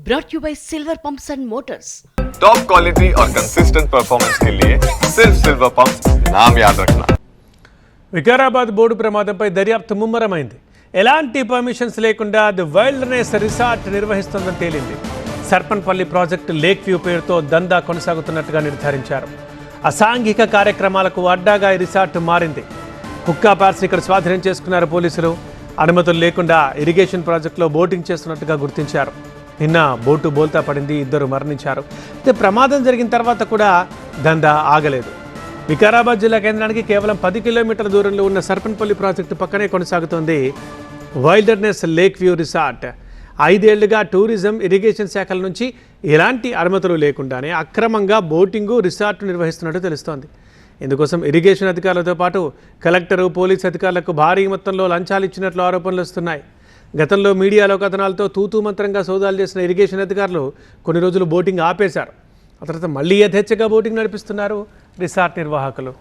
brought you by Silver Pumps and Motors. Top quality और consistent performance के लिए सिर्फ सिल्वर पंप्स नाम याद रखना। వికారాబాద్ బోర్డు ప్రమాదంపై దర్యాప్తు ముమ్మరమైంది. ఎలాంటి పర్మిషన్స్ లేకుండా ది వైల్డ్నెస్ రిసార్ట్ నిర్వహిస్తోందని తేలింది. సర్పన్పల్లి ప్రాజెక్టు లేక్ వ్యూ పేరుతో దందా కొనసాగుతున్నట్టుగా నిర్ధారించారు. అసాంఘిక కార్యక్రమాలకు అడ్డాగా ఈ రిసార్ట్ మారింది. హుక్కా పార్స్ ఇక్కడ స్వాధీనం చేసుకున్నారు పోలీసులు. అనుమతులు లేకుండా ఇరిగేషన్ ప్రాజెక్టులో బోటింగ్ చేస్తున్నట్టుగా గుర్తించారు. నిన్న బోటు బోల్తా పడింది, 2 మరణించారు. అయితే ప్రమాదం జరిగిన తర్వాత కూడా దందా ఆగలేదు. వికారాబాద్ జిల్లా కేంద్రానికి కేవలం 10 కిలోమీటర్ల దూరంలో ఉన్న సర్పన్పల్లి ప్రాజెక్టు పక్కనే కొనసాగుతోంది వైల్డర్నెస్ లేక్ వ్యూ రిసార్ట్. 5 ఏళ్లుగా టూరిజం, ఇరిగేషన్ శాఖల నుంచి ఎలాంటి అనుమతులు లేకుండానే అక్రమంగా బోటింగు, రిసార్ట్ నిర్వహిస్తున్నట్టు తెలుస్తోంది. ఇందుకోసం ఇరిగేషన్ అధికారులతో పాటు కలెక్టరు, పోలీస్ అధికారులకు భారీ మొత్తంలో లంచాలు ఇచ్చినట్లు ఆరోపణలు వస్తున్నాయి. గతంలో మీడియాలో కథనాలతో తూతూ మంత్రంగా సోదాలు చేసిన ఇరిగేషన్ అధికారులు కొన్ని రోజులు బోటింగ్ ఆపేశారు. ఆ తర్వాత మళ్ళీ యథేచ్ఛగా బోటింగ్ నడిపిస్తున్నారు రిసార్ట్ నిర్వాహకులు.